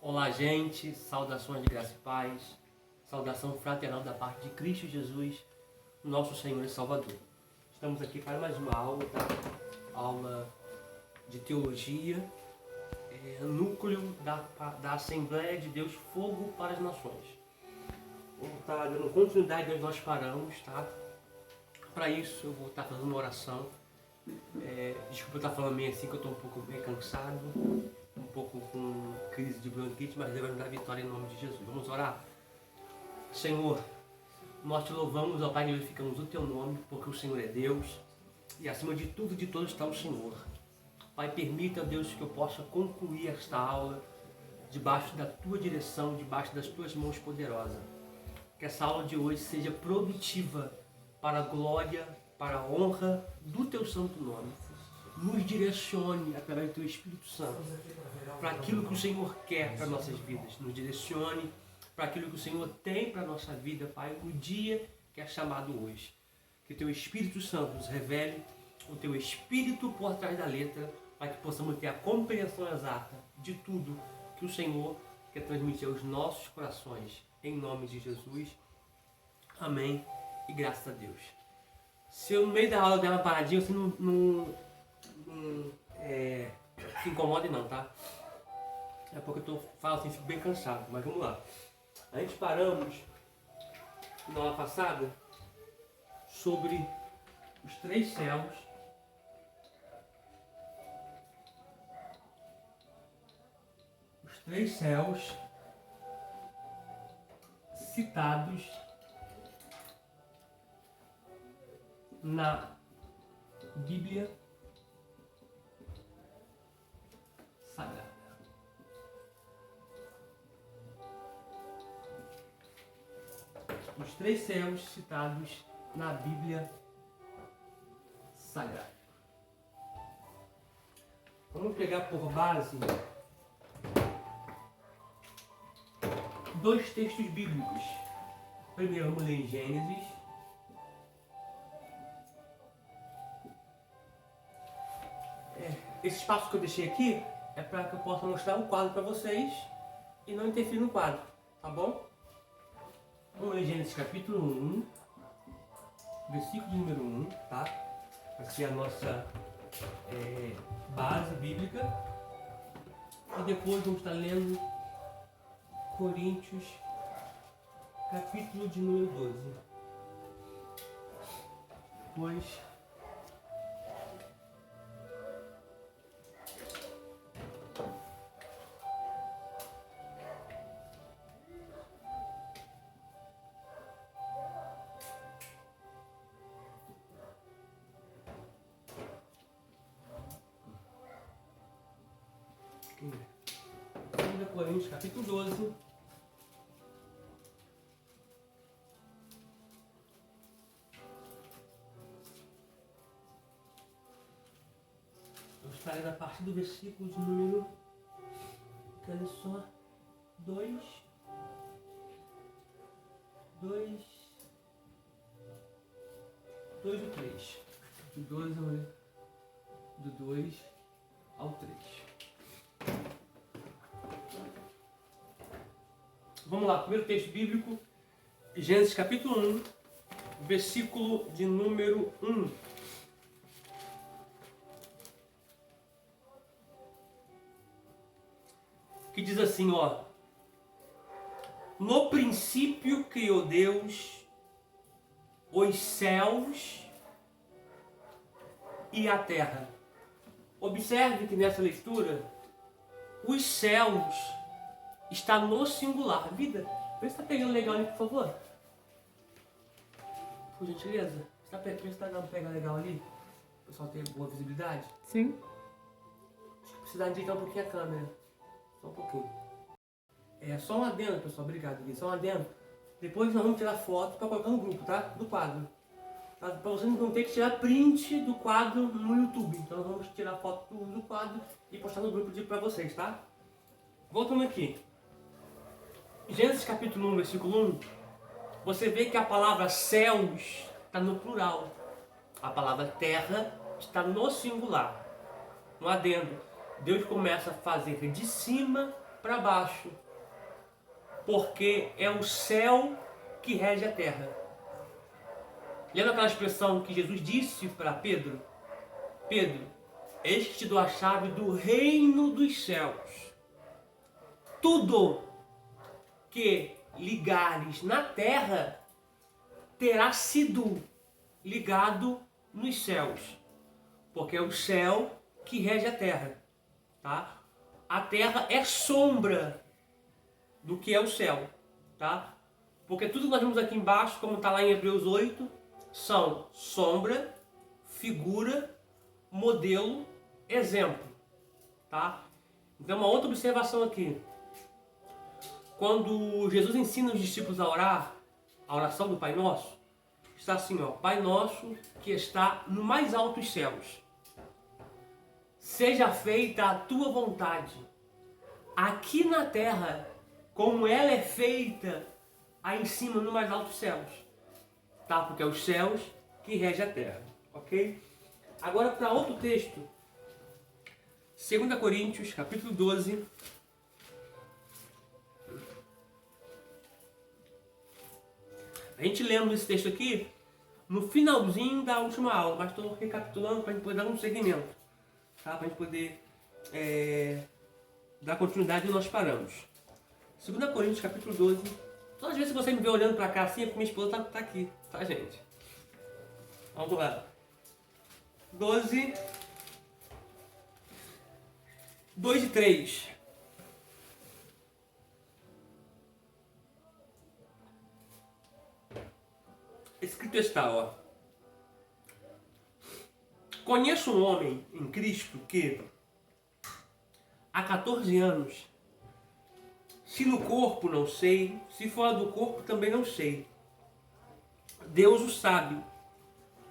Olá, gente, saudações de graça e paz, saudação fraternal da parte de Cristo Jesus, nosso Senhor e Salvador. Estamos aqui para mais uma aula, tá? Aula de teologia, núcleo da Assembleia de Deus Fogo para as Nações. Vamos estar dando continuidade onde nós paramos, tá? Para isso eu vou estar fazendo uma oração. Desculpa eu estar falando meio assim, que eu estou um pouco bem cansado, um pouco com crise de bronquite, mas Deus vai me dar vitória em nome de Jesus. Vamos orar? Senhor, nós te louvamos, ó Pai, glorificamos o teu nome, porque o Senhor é Deus e acima de tudo e de todos está o Senhor. Pai, permita, Deus, que eu possa concluir esta aula debaixo da tua direção, debaixo das tuas mãos poderosas. Que essa aula de hoje seja produtiva para a glória, para a honra do teu santo nome. Nos direcione através do teu Espírito Santo para aquilo que o Senhor quer para nossas vidas. Nos direcione para aquilo que o Senhor tem para a nossa vida, Pai, o dia que é chamado hoje. Que o teu Espírito Santo nos revele o teu Espírito por trás da letra, para que possamos ter a compreensão exata de tudo que o Senhor quer transmitir aos nossos corações. Em nome de Jesus. Amém. E graças a Deus. Se eu no meio da aula der uma paradinha, você não se incomode não, tá? É porque eu falo assim, fico bem cansado, mas vamos lá. A gente paramos na aula passada sobre os três céus. Os três céus citados na Bíblia Sagrada. Os três céus citados na Bíblia Sagrada. Vamos pegar por base dois textos bíblicos. Primeiro vamos ler em Gênesis. Esse espaço que eu deixei aqui é para que eu possa mostrar o quadro para vocês e não interferir no quadro, tá bom? Vamos ler Gênesis capítulo 1, versículo de número 1, tá? Aqui é a nossa base bíblica. E depois vamos estar lendo Coríntios, capítulo de número 12. Depois Coríntios, capítulo 12. Eu estarei na parte do versículo de número, olha só, 2 e 3. Do 2 ao 3. Vamos lá, primeiro texto bíblico, Gênesis capítulo 1, versículo de número 1. Que diz assim, ó: no princípio criou Deus os céus e a terra. Observe que nessa leitura, os céus está no singular. Vida, vê se está pegando legal ali, por favor. Por gentileza. Vê se está dando pegar legal ali. O pessoal tem boa visibilidade. Sim. Acho que precisa ajeitar um pouquinho a câmera. Só um pouquinho. Só um adendo, pessoal. Obrigado, Gui. Só um adendo. Depois nós vamos tirar foto para colocar no grupo, tá? Do quadro. Para vocês não ter que tirar print do quadro no YouTube. Então nós vamos tirar foto do quadro e postar no grupo para vocês, tá? Voltando aqui. Gênesis capítulo 1, versículo 1, você vê que a palavra céus está no plural. A palavra terra está no singular. Um adendo. Deus começa a fazer de cima para baixo, porque é o céu que rege a terra. Lembra aquela expressão que Jesus disse para Pedro? Pedro, eis que te dou a chave do reino dos céus. Tudo que ligares na terra terá sido ligado nos céus, porque é o céu que rege a terra, tá? A terra é sombra do que é o céu, tá? Porque tudo que nós vemos aqui embaixo, como está lá em Hebreus 8, são sombra, figura, modelo, exemplo, tá? Então uma outra observação aqui. Quando Jesus ensina os discípulos a orar, a oração do Pai Nosso, está assim, ó: Pai Nosso que está no mais altos céus, seja feita a tua vontade, aqui na terra, como ela é feita aí em cima no mais altos céus, tá? Porque é os céus que rege a terra, ok? Agora para outro texto, 2 Coríntios, capítulo 12. A gente lendo esse texto aqui no finalzinho da última aula, mas estou recapitulando para a gente poder dar um segmento, tá? Para a gente poder dar continuidade onde nós paramos. 2 Coríntios, capítulo 12. Todas as vezes que você me vê olhando para cá assim, é porque minha esposa tá aqui, tá, gente? Vamos lá. 12, 2 e 3. Escrito está, ó: Conheço um homem em Cristo que, há 14 anos, se no corpo não sei, se fora do corpo também não sei, Deus o sabe,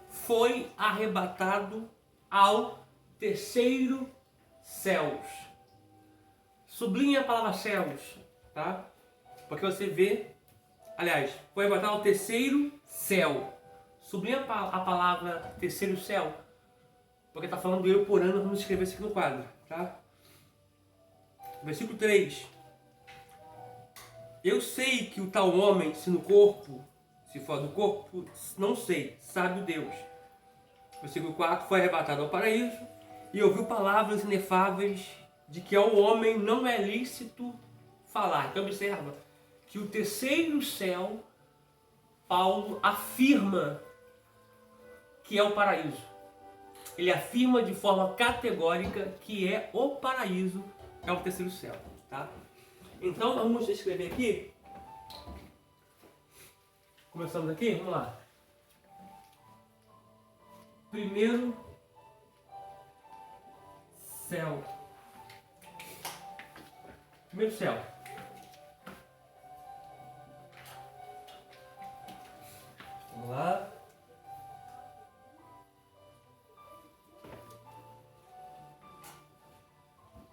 foi arrebatado ao terceiro céus. Sublinha a palavra céus, tá? Porque você vê, aliás, foi arrebatado ao terceiro céu. Sublinha a palavra terceiro céu, porque está falando do eu por ano. Vamos escrever isso aqui no quadro, tá? Versículo 3. Eu sei que o tal homem, se no corpo, se fora do corpo, não sei, sabe o Deus. Versículo 4. Foi arrebatado ao paraíso e ouviu palavras inefáveis de que ao homem não é lícito falar. Então observa que o terceiro céu, Paulo afirma que é o paraíso. Ele afirma de forma categórica que é o paraíso, é o terceiro céu, tá? Então vamos escrever aqui. Começamos aqui, vamos lá. Primeiro céu. Primeiro céu. Vamos lá.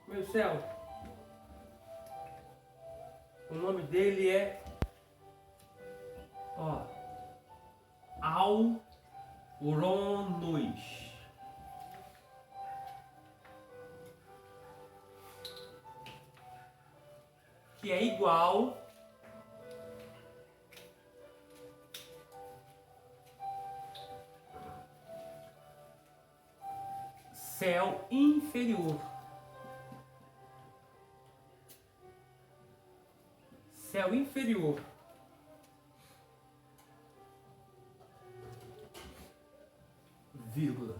Primeiro céu. O nome dele é, ó, Alronos. Que é igual céu inferior. Céu inferior. Vírgula.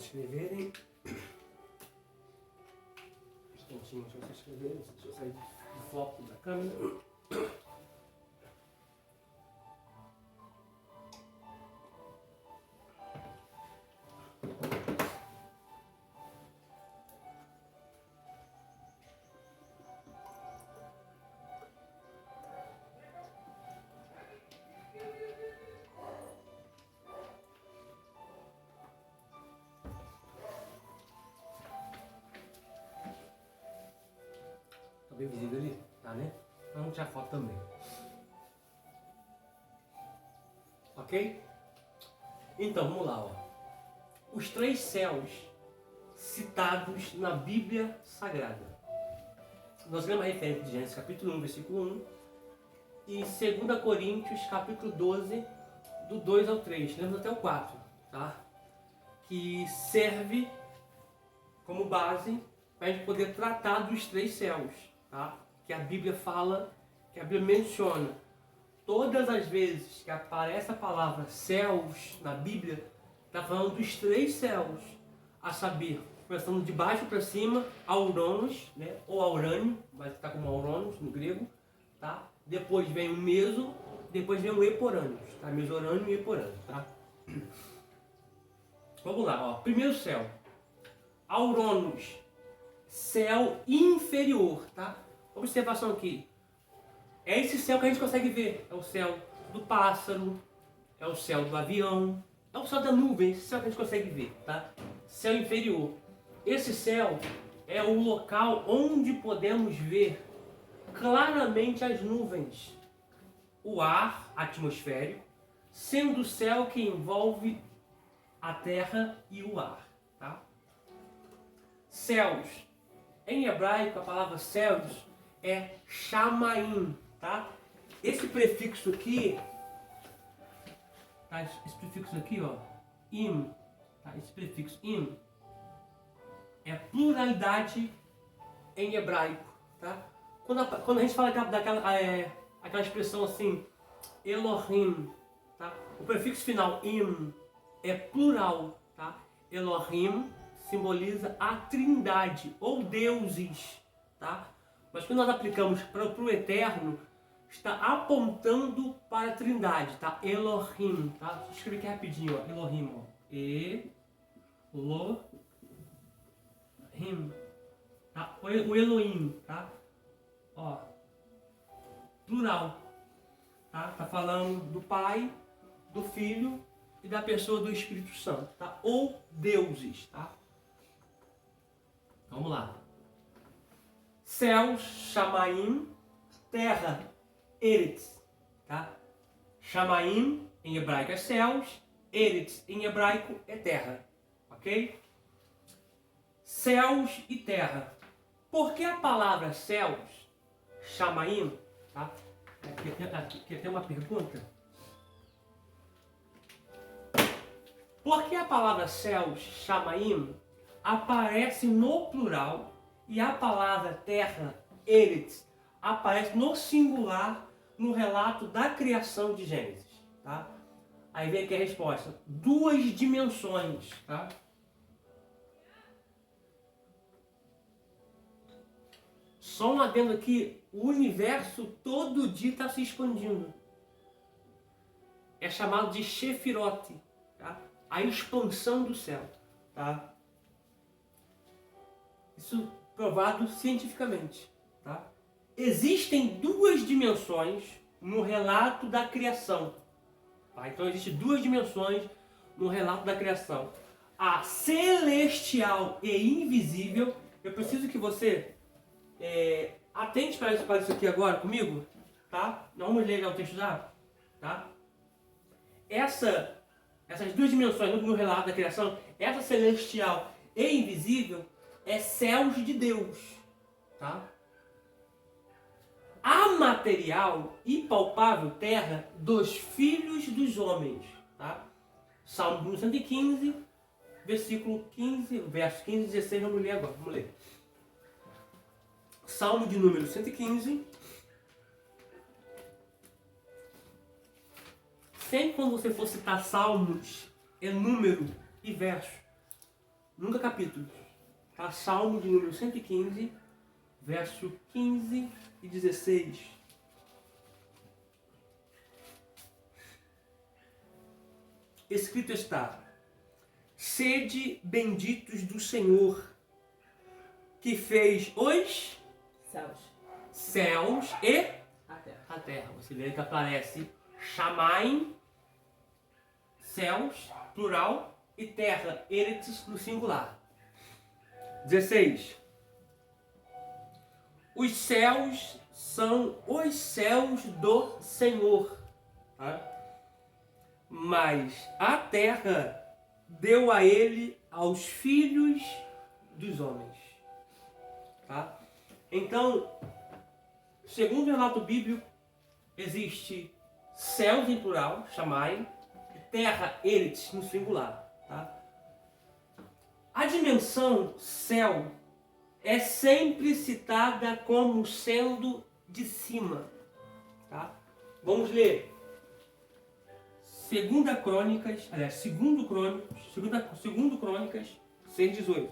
todos escreverem. Um instantinho para vocês escreverem. Deixa eu sair do foco da câmera. Tá bem visível ali? Tá, né? Vamos tirar foto também. Ok? Então, vamos lá, ó. Os 3 céus citados na Bíblia Sagrada. Nós lemos a referência de Gênesis capítulo 1, versículo 1 e 2 Coríntios capítulo 12, do 2 ao 3. Lemos até o 4, tá? Que serve como base para a gente poder tratar dos 3 céus, tá? Que a Bíblia fala, que a Bíblia menciona. Todas as vezes que aparece a palavra céus na Bíblia, está falando dos 3 céus, a saber, começando de baixo para cima, Auranos, né? Ou Aurânio, mas está como Auranos no grego, tá? Depois vem o Meso, depois vem o Eporâneos, tá? Mesorânio e Eporâneo, tá? Vamos lá, ó. Primeiro céu, Auranos, céu inferior, tá? Observação aqui. É esse céu que a gente consegue ver. É o céu do pássaro, é o céu do avião, é o céu da nuvem, esse céu que a gente consegue ver, tá? Céu inferior. Esse céu é o local onde podemos ver claramente as nuvens, o ar atmosférico, sendo o céu que envolve a terra e o ar, tá? Céus. Em hebraico, a palavra céus é shamaim, tá? Esse prefixo aqui, tá? Esse prefixo aqui, ó, im, tá? Esse prefixo im é pluralidade em hebraico, tá? Quando a gente fala aquela expressão assim, Elohim, tá? O prefixo final im é plural, tá? Elohim simboliza a trindade ou deuses, tá? Mas quando nós aplicamos para o eterno, está apontando para a trindade, tá? Elohim, tá? Deixa eu escrever aqui rapidinho, ó. Elohim, ó. Elohim, tá? O Elohim, tá? Ó, plural, tá? Tá falando do Pai, do Filho e da pessoa do Espírito Santo, tá? Ou deuses, tá? Vamos lá. Céus, Shamaim, terra, Eretz, tá? Shamaim em hebraico é céus, Eretz em hebraico é terra, ok? Céus e terra. Por que a palavra céus, Shamaim, tá? Aqui tem uma pergunta. Por que a palavra céus, Shamaim, aparece no plural e a palavra terra, Eretz, aparece no singular no relato da criação de Gênesis, tá? Aí vem aqui a resposta. 2 dimensões, tá? Só um adendo aqui, o universo todo dia está se expandindo. É chamado de Shefirot, tá? A expansão do céu, tá? Isso provado cientificamente, tá? Existem 2 dimensões no relato da criação, tá? Então existem 2 dimensões no relato da criação. A celestial e invisível. Eu preciso que você atente para isso aqui agora comigo, tá? Nós vamos ler o texto já, tá? Essas 2 dimensões no relato da criação, essa celestial e invisível, é céus de Deus, tá? A material e palpável terra dos filhos dos homens, tá? Salmo 115, versículo 15, verso 15 e 16, vamos ler agora, vamos ler. Salmo de número 115. Sempre quando você for citar salmos, é número e verso. nunca capítulos. Tá? Salmo de número 115, verso 15 e 16. Escrito está: sede benditos do Senhor, que fez os céus e a terra. Você vê que aparece Shamaim, céus, plural, e terra, eretes, no singular. 16. Os céus são os céus do Senhor, tá? Mas a terra deu a ele aos filhos dos homens. Tá? Então, segundo o relato bíblico, existe céus em plural, Shamai, e terra, eretes, no singular. Tá? A dimensão céu é sempre citada como sendo de cima. Tá? Vamos ler. Segundo Crônicas 6:18.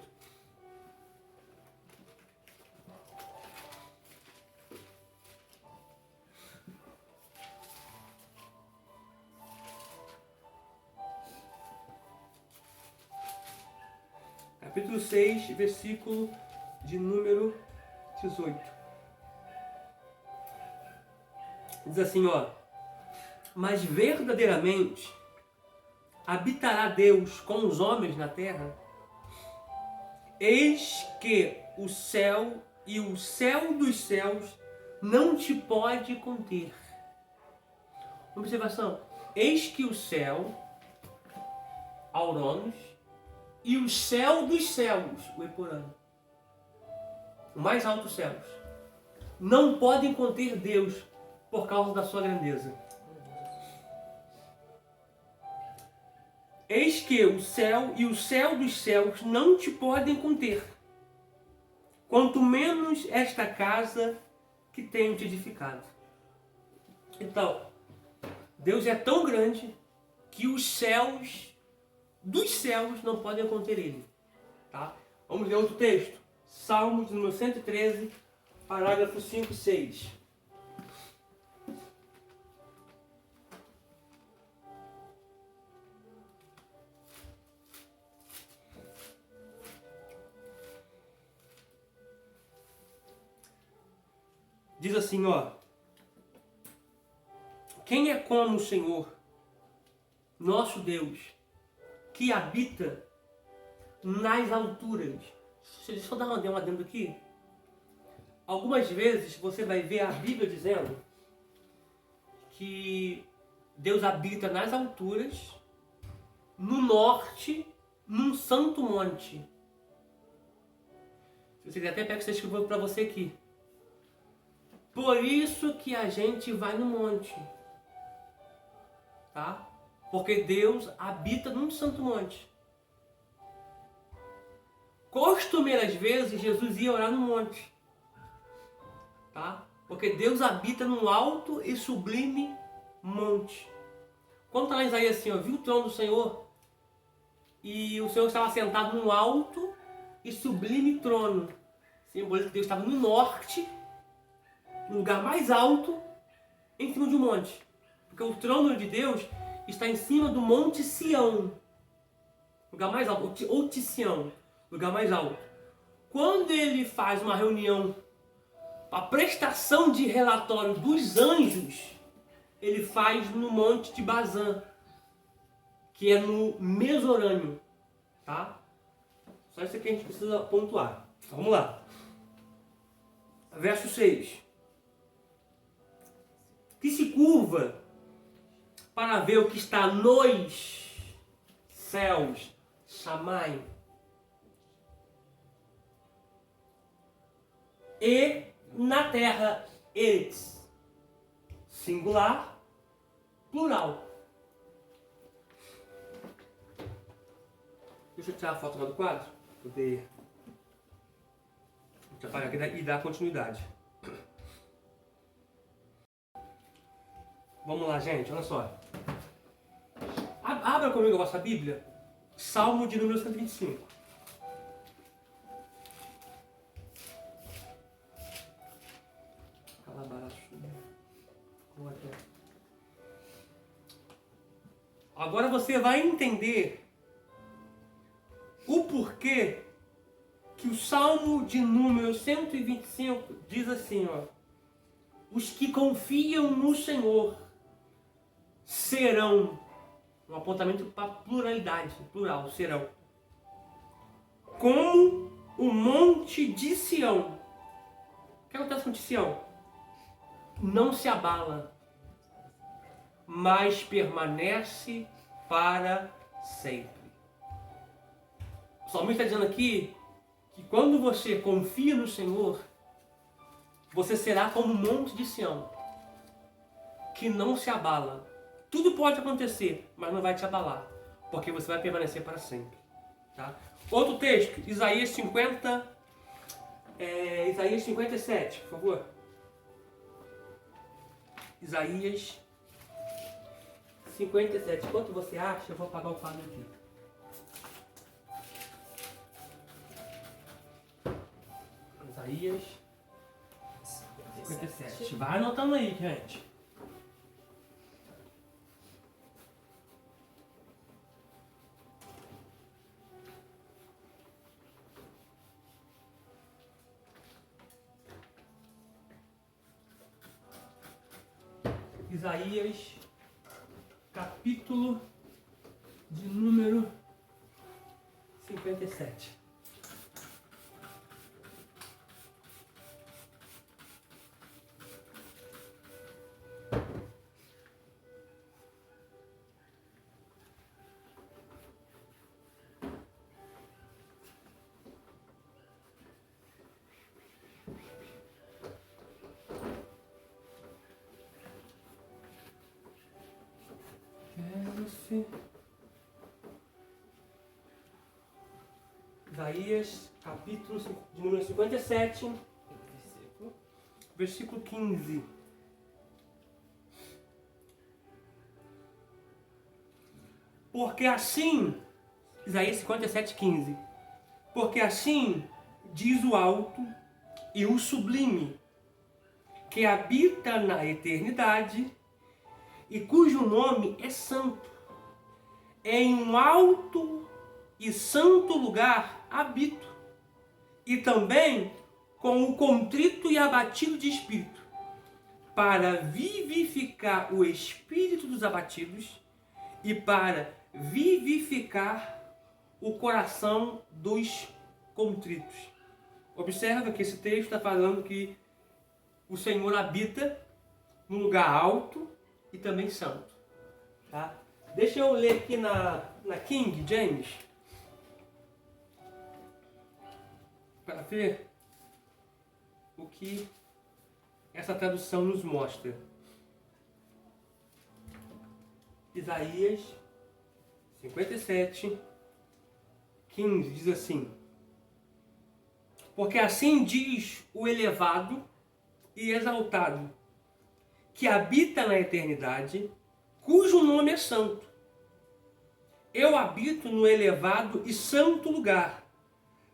Capítulo 6, versículo de número 18. Diz assim, ó: mas verdadeiramente habitará Deus com os homens na terra? Eis que o céu e o céu dos céus não te pode conter. Observação: eis que o céu, Auranos, e o céu dos céus, o Eporano, o mais alto dos céus, não podem conter Deus por causa da sua grandeza. Eis que o céu e o céu dos céus não te podem conter, quanto menos esta casa que tenho te edificado. Então, Deus é tão grande que os céus dos céus não podem conter ele. Tá? Vamos ler outro texto. Salmos número 113, parágrafo 5 e 6. Diz assim, ó: quem é como o Senhor, nosso Deus, que habita nas alturas? Deixa eu dar um adendo aqui. Algumas vezes você vai ver a Bíblia dizendo que Deus habita nas alturas, no norte, num santo monte. Se você quiser, até pega o que você escreveu para você aqui. Por isso que a gente vai no monte, tá? Porque Deus habita num santo monte. Costumeiras vezes Jesus ia orar no monte, tá? Porque Deus habita num alto e sublime monte. Quando está lá em Isaías assim, ó, viu o trono do Senhor e o Senhor estava sentado num alto e sublime trono. Simboliza que Deus estava no norte, no lugar mais alto, em cima de um monte. Porque o trono de Deus está em cima do Monte Sião, lugar mais alto, ou Ticião, lugar mais alto. Quando ele faz uma reunião, a prestação de relatório dos anjos, ele faz no Monte de Bazã, que é no Mesorânio, tá? Só isso aqui a gente precisa pontuar. Vamos lá. Verso 6. Que se curva para ver o que está nos céus, Shamai, e na terra, eles, singular, plural. Deixa eu tirar a foto lá do quadro, para poder apagar aqui e dar continuidade. Vamos lá, gente, olha só. Abra comigo a vossa Bíblia, Salmo de número 125. Agora você vai entender o porquê que o Salmo de número 125 diz assim, ó: os que confiam no Senhor serão, um apontamento para pluralidade, plural, serão, como o monte de Sião. O que acontece com Sião? Não se abala, mas permanece para sempre. O salmista está dizendo aqui que quando você confia no Senhor, você será como um monte de Sião, que não se abala. Tudo pode acontecer, mas não vai te abalar, porque você vai permanecer para sempre. Tá? Outro texto, Isaías 57, por favor. Isaías 57. Enquanto você acha, eu vou apagar o quadro aqui. Isaías 57. Vai anotando aí, gente. Isaías, capítulo de número 57. Isaías, capítulo de número 57, versículo 15. Porque assim, Isaías 57, 15. Porque assim diz o alto e o sublime, que habita na eternidade e cujo nome é santo. Em um alto e santo lugar habito, e também com o contrito e abatido de espírito, para vivificar o espírito dos abatidos e para vivificar o coração dos contritos. Observa que esse texto está falando que o Senhor habita num lugar alto e também santo. Tá? Deixa eu ler aqui na King James, para ver o que essa tradução nos mostra. Isaías 57, 15 diz assim: porque assim diz o elevado e exaltado, que habita na eternidade, cujo nome é santo. Eu habito no elevado e santo lugar,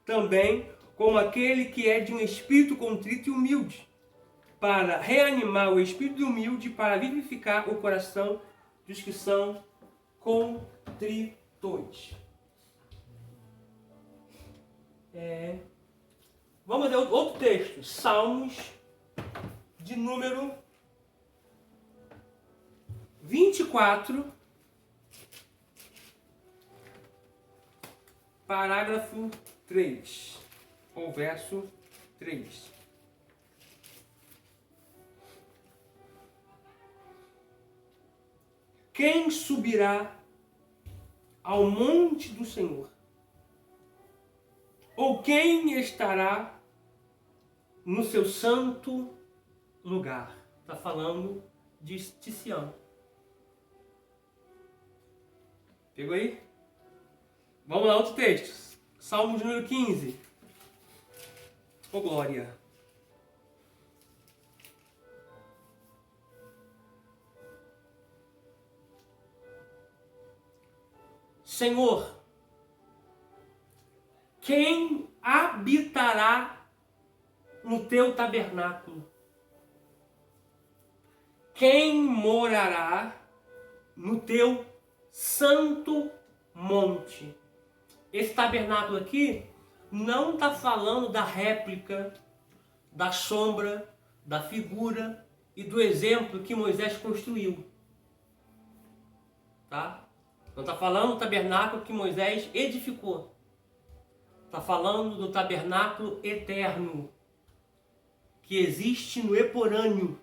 também como aquele que é de um espírito contrito e humilde, para reanimar o espírito humilde, para vivificar o coração dos que são contritos. Vamos ler outro texto, Salmos de número 24, parágrafo 3, ou verso 3. Quem subirá ao monte do Senhor? Ou quem estará no seu santo lugar? Está falando de Sião. Pegou aí? Vamos lá, outro texto. Salmo de número 15. Ô glória! Senhor, quem habitará no teu tabernáculo? Quem morará no teu santo monte. Esse tabernáculo aqui não está falando da réplica, da sombra, da figura e do exemplo que Moisés construiu. Tá? Não está falando do tabernáculo que Moisés edificou. Está falando do tabernáculo eterno, que existe no Eporâneo.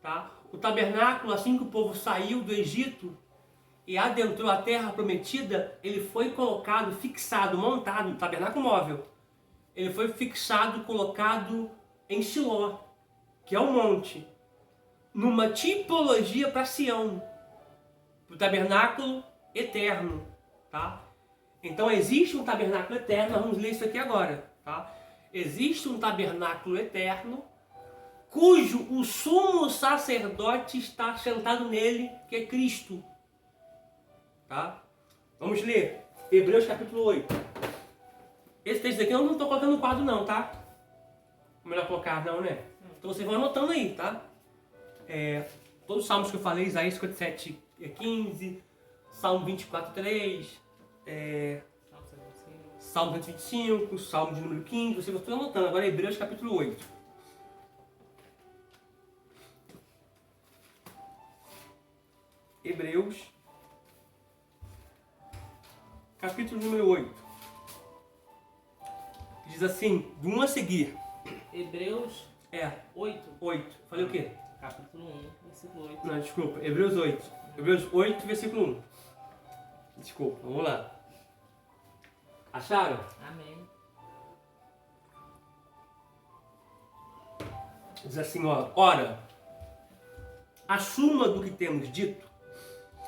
Tá? O tabernáculo, assim que o povo saiu do Egito e adentrou a terra prometida, ele foi colocado, fixado, montado, tabernáculo móvel. Ele foi fixado, colocado em Siló, que é um monte, numa tipologia para Sião, para o tabernáculo eterno. Tá? Então existe um tabernáculo eterno, nós vamos ler isso aqui agora. Tá? Existe um tabernáculo eterno, cujo o sumo sacerdote está sentado nele, que é Cristo. Tá? Vamos ler Hebreus capítulo 8. Esse texto aqui eu não estou colocando no quadro não, tá? Melhor colocar não, né? Então vocês vão anotando aí, tá? Todos os salmos que eu falei, Isaías 57, 15, Salmo 24, 3, Salmo 125, Salmo de número 15, vocês estão anotando. Agora Hebreus capítulo 8. Hebreus capítulo número 8. Diz assim, do 1 a seguir. Hebreus 8. Falei o quê? Capítulo 1, versículo 8. Não, desculpa. Hebreus 8. Hebreus 8, versículo 1. Desculpa, vamos lá. Acharam? Amém. Diz assim, ó. Ora, a suma do que temos dito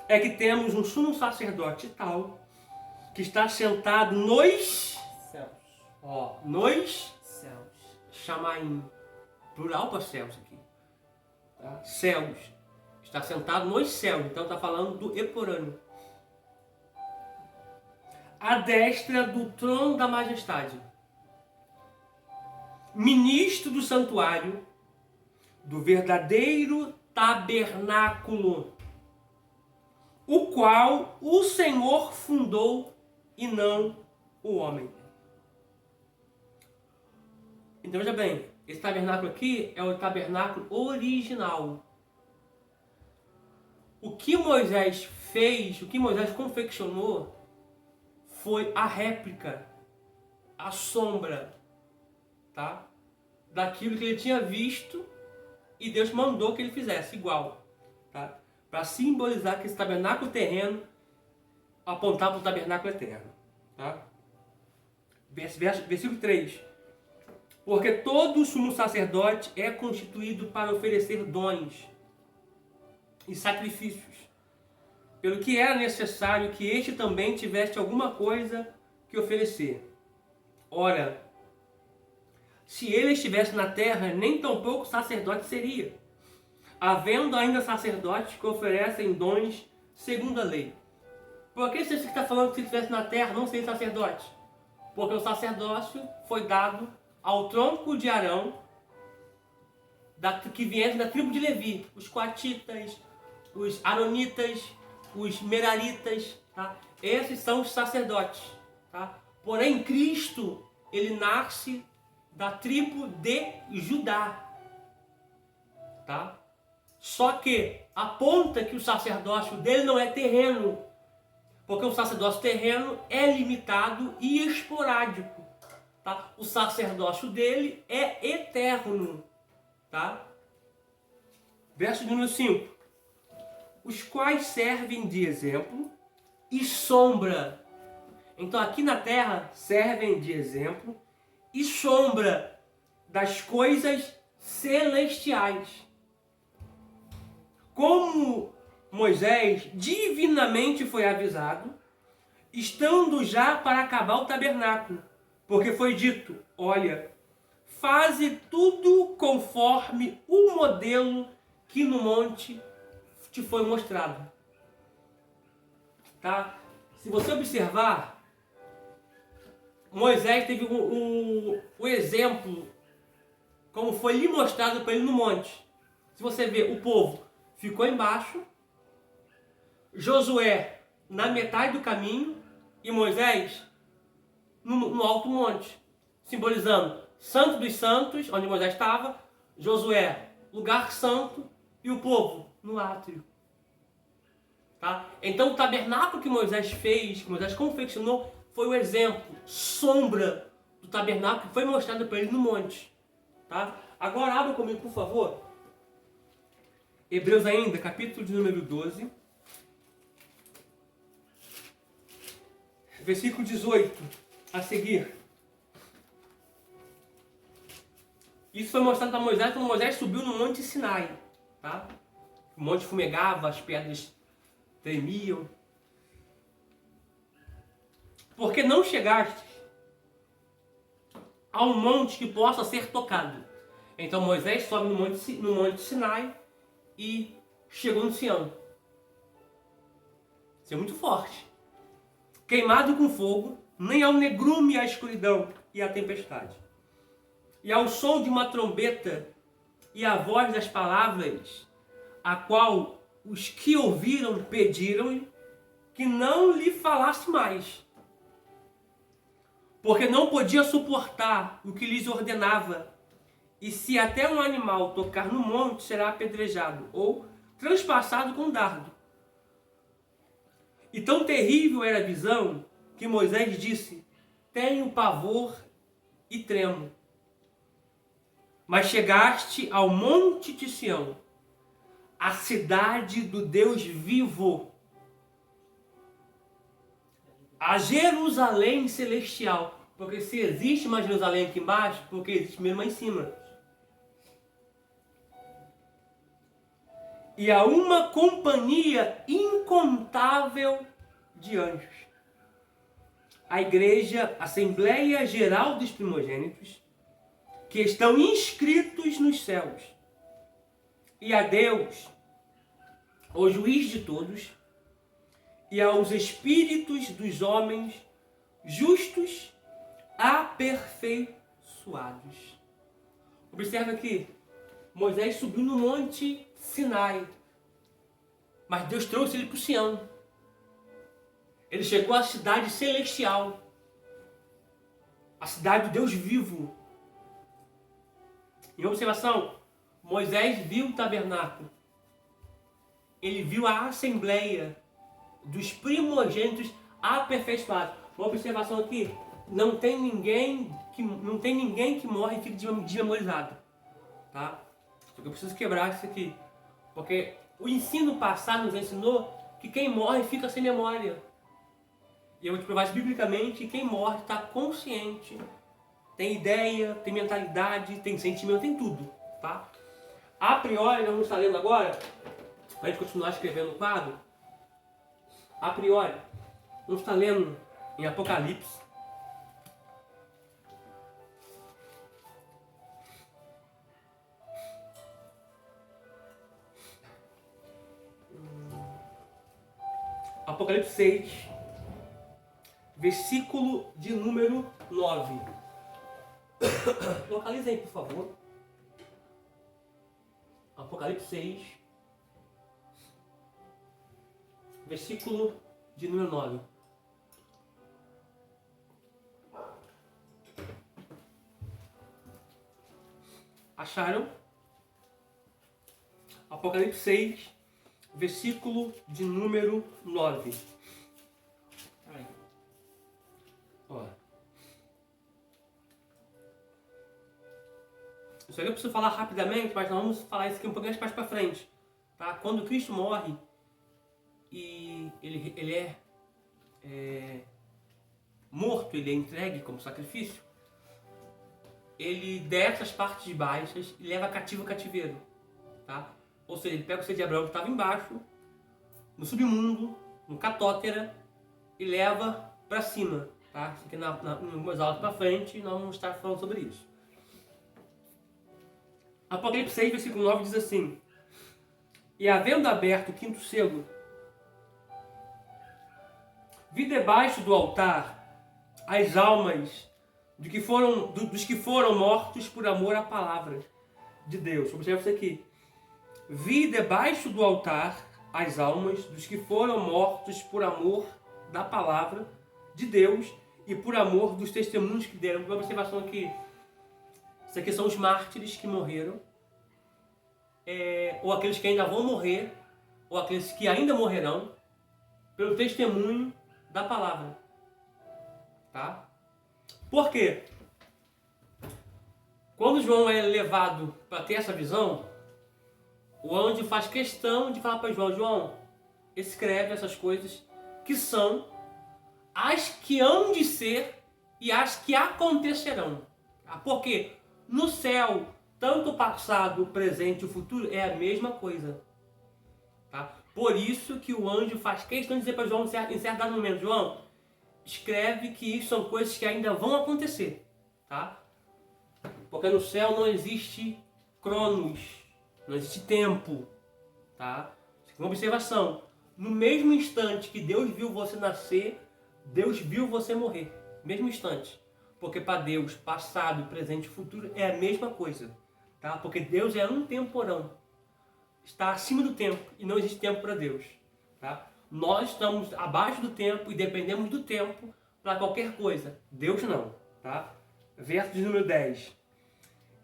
é que temos um sumo sacerdote tal que está sentado nos Céus. Nos Céus. Chamaim. Plural para céus aqui. Tá? Céus. Está sentado nos céus. Então está falando do Eporâneo. À destra do trono da majestade. Ministro do santuário, do verdadeiro tabernáculo, o qual o Senhor fundou e não o homem. Então veja bem, esse tabernáculo aqui é o tabernáculo original. O que Moisés fez, o que Moisés confeccionou, foi a réplica, a sombra, tá? Daquilo que ele tinha visto e Deus mandou que ele fizesse igual, tá? Para simbolizar que esse tabernáculo terreno apontava para o tabernáculo eterno, tá? Versículo 3. Porque todo sumo sacerdote é constituído para oferecer dons e sacrifícios, pelo que era necessário que este também tivesse alguma coisa que oferecer. Ora, se ele estivesse na terra, nem tampouco sacerdote seria, havendo ainda sacerdotes que oferecem dons segundo a lei. Por que você está falando que se estivesse na terra não seria sacerdote? Porque o sacerdócio foi dado ao tronco de Arão, que viesse da tribo de Levi, os coatitas, os aronitas, os meraritas, tá? Esses são os sacerdotes, tá? Porém, Cristo, ele nasce da tribo de Judá, tá? Só que aponta que o sacerdócio dele não é terreno, porque o sacerdócio terreno é limitado e esporádico, tá? O sacerdócio dele é eterno, tá? Verso número 5. Os quais servem de exemplo e sombra. Então aqui na terra servem de exemplo e sombra das coisas celestiais. Como Moisés divinamente foi avisado, estando já para acabar o tabernáculo, porque foi dito, olha, faze tudo conforme o modelo que no monte te foi mostrado. Tá? Se você observar, Moisés teve o exemplo como foi lhe mostrado para ele no monte. Se você ver, o povo ficou embaixo, Josué na metade do caminho e Moisés no alto monte, simbolizando Santo dos Santos, onde Moisés estava, Josué, lugar santo, e o povo no átrio. Tá? Então o tabernáculo que Moisés fez, que Moisés confeccionou, foi o exemplo, sombra do tabernáculo que foi mostrado para ele no monte. Tá? Agora abra comigo, por favor, Hebreus ainda, capítulo de número 12, versículo 18, a seguir. Isso foi mostrado para Moisés quando Moisés subiu no Monte Sinai. Tá? O monte fumegava, as pedras tremiam. Porque não chegaste a um monte que possa ser tocado. Então Moisés sobe no monte Sinai e chegou no Sião. Isso é muito forte. Queimado com fogo, nem ao negrume a escuridão e a tempestade. E ao som de uma trombeta e a voz das palavras, a qual os que ouviram pediram que não lhe falasse mais, porque não podia suportar o que lhes ordenava. E se até um animal tocar no monte, será apedrejado ou transpassado com dardo. E tão terrível era a visão que Moisés disse: tenho pavor e tremo. Mas chegaste ao monte de Sião, a cidade do Deus vivo, a Jerusalém celestial. Porque se existe uma Jerusalém aqui embaixo, porque existe mesmo lá em cima. E a uma companhia incontável de anjos. A igreja, Assembleia Geral dos Primogênitos, que estão inscritos nos céus. E a Deus, o juiz de todos, e aos espíritos dos homens justos aperfeiçoados. Observa aqui, Moisés subiu no monte Sinai, mas Deus trouxe ele para o Sião. Ele chegou à cidade celestial, a cidade do Deus vivo. Em observação, Moisés viu o tabernáculo, ele viu a assembleia dos primogênitos aperfeiçoados. Uma observação aqui, não tem ninguém que morre e fica desmemorizado, tá? Só que eu preciso quebrar isso aqui, porque o ensino passado nos ensinou que quem morre fica sem memória. E eu vou te provar isso biblicamente, quem morre está consciente, tem ideia, tem mentalidade, tem sentimento, tem tudo, tá? A priori, nós vamos estar lendo agora, para a gente continuar escrevendo o quadro, a priori, vamos estar lendo em Apocalipse, Apocalipse 6, versículo de número 9. Localize aí, por favor. Apocalipse 6, versículo de número 9. Acharam? Apocalipse 6, versículo de número 9. Ó. Isso aí eu preciso falar rapidamente, mas nós vamos falar isso aqui um pouquinho mais para frente. Tá? Quando Cristo morre e ele é morto, ele é entregue como sacrifício, ele desce as partes baixas e leva cativo o cativeiro. Tá? Ou seja, ele pega o ser de Abraão que estava embaixo, no submundo, no catótera, e leva para cima. Tá? Isso aqui em algumas aulas para frente, nós vamos estar falando sobre isso. Apocalipse 6, versículo 9 diz assim: e havendo aberto o quinto selo, vi debaixo do altar as almas dos que foram mortos por amor à palavra de Deus. Observe isso aqui. Vi debaixo do altar as almas dos que foram mortos por amor da palavra de Deus e por amor dos testemunhos que deram. Uma observação aqui. Isso aqui são os mártires que morreram, ou aqueles que ainda vão morrer, ou aqueles que ainda morrerão, pelo testemunho da palavra. Tá? Por quê? Quando João é levado para ter essa visão, o anjo faz questão de falar para João: João, escreve essas coisas que são as que hão de ser e as que acontecerão. Porque no céu, tanto o passado, o presente e o futuro é a mesma coisa. Tá? Por isso que o anjo faz questão de dizer para João em certo dado momento: João, escreve que isso são coisas que ainda vão acontecer. Tá? Porque no céu não existe cronos, não existe tempo. Tá? Uma observação: no mesmo instante que Deus viu você nascer, Deus viu você morrer. Mesmo instante. Porque para Deus, passado, presente e futuro é a mesma coisa. Tá? Porque Deus é antemporão. Está acima do tempo e não existe tempo para Deus. Tá? Nós estamos abaixo do tempo e dependemos do tempo para qualquer coisa. Deus não. Tá? Verso de número 10.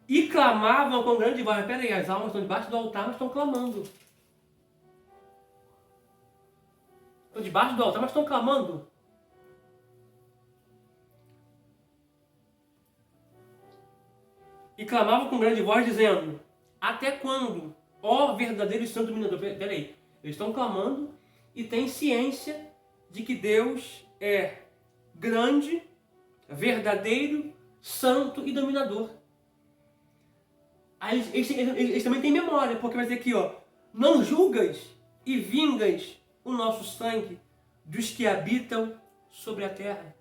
E clamavam com grande voz. Peraí, as almas estão debaixo do altar, mas estão clamando. Estão debaixo do altar, mas estão clamando. E clamavam com grande voz, dizendo: até quando, ó verdadeiro e santo dominador? Peraí, eles estão clamando e têm ciência de que Deus é grande, verdadeiro, santo e dominador. Aí eles também têm memória, porque vai dizer aqui, ó: não julgas e vingas o nosso sangue dos que habitam sobre a terra.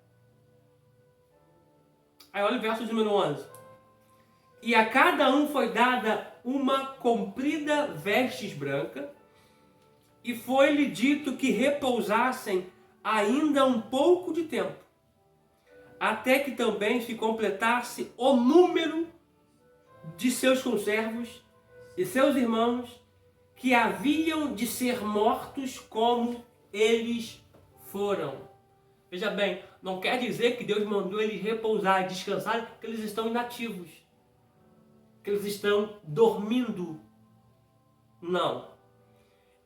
Aí olha o verso de número 11. E a cada um foi dada uma comprida vestes branca, e foi-lhe dito que repousassem ainda um pouco de tempo, até que também se completasse o número de seus conservos e seus irmãos, que haviam de ser mortos como eles foram. Veja bem, não quer dizer que Deus mandou eles repousar e descansar, porque eles estão inativos, que eles estão dormindo. Não.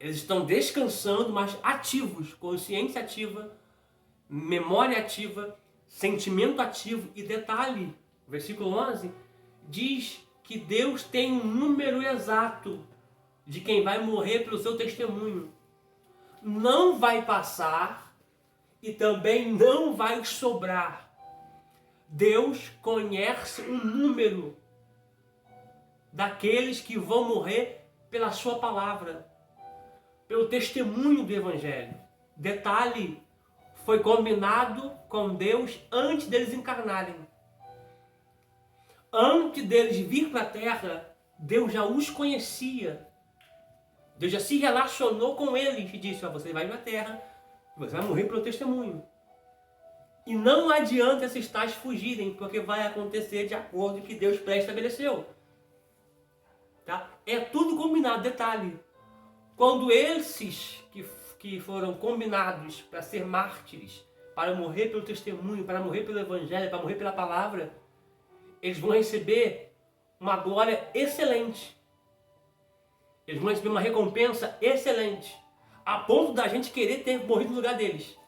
Eles estão descansando, mas ativos, consciência ativa, memória ativa, sentimento ativo. E detalhe, o versículo 11 diz que Deus tem um número exato de quem vai morrer pelo seu testemunho. Não vai passar e também não vai sobrar. Deus conhece um número daqueles que vão morrer pela sua palavra, pelo testemunho do Evangelho. Detalhe, foi combinado com Deus antes deles encarnarem. Antes deles vir para a terra, Deus já os conhecia. Deus já se relacionou com eles e disse: você vai para a terra, você vai morrer pelo testemunho. E não adianta esses tais fugirem, porque vai acontecer de acordo com o que Deus pré-estabeleceu. Tá? É tudo combinado. Detalhe, quando esses que foram combinados para ser mártires, para morrer pelo testemunho, para morrer pelo Evangelho, para morrer pela palavra, eles vão receber uma glória excelente. Eles vão receber uma recompensa excelente, a ponto da gente querer ter morrido no lugar deles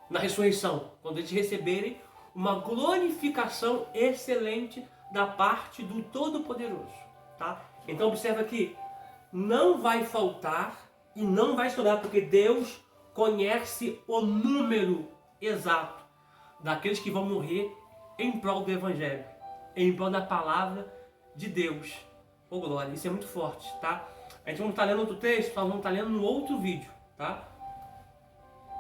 na ressurreição, quando eles receberem uma glorificação excelente da parte do Todo-Poderoso. Tá? Então observa aqui, não vai faltar e não vai sobrar, porque Deus conhece o número exato daqueles que vão morrer em prol do Evangelho, em prol da palavra de Deus. Oh glória, isso é muito forte, tá? A gente não está lendo outro texto, nós vamos estar lendo no outro vídeo, tá?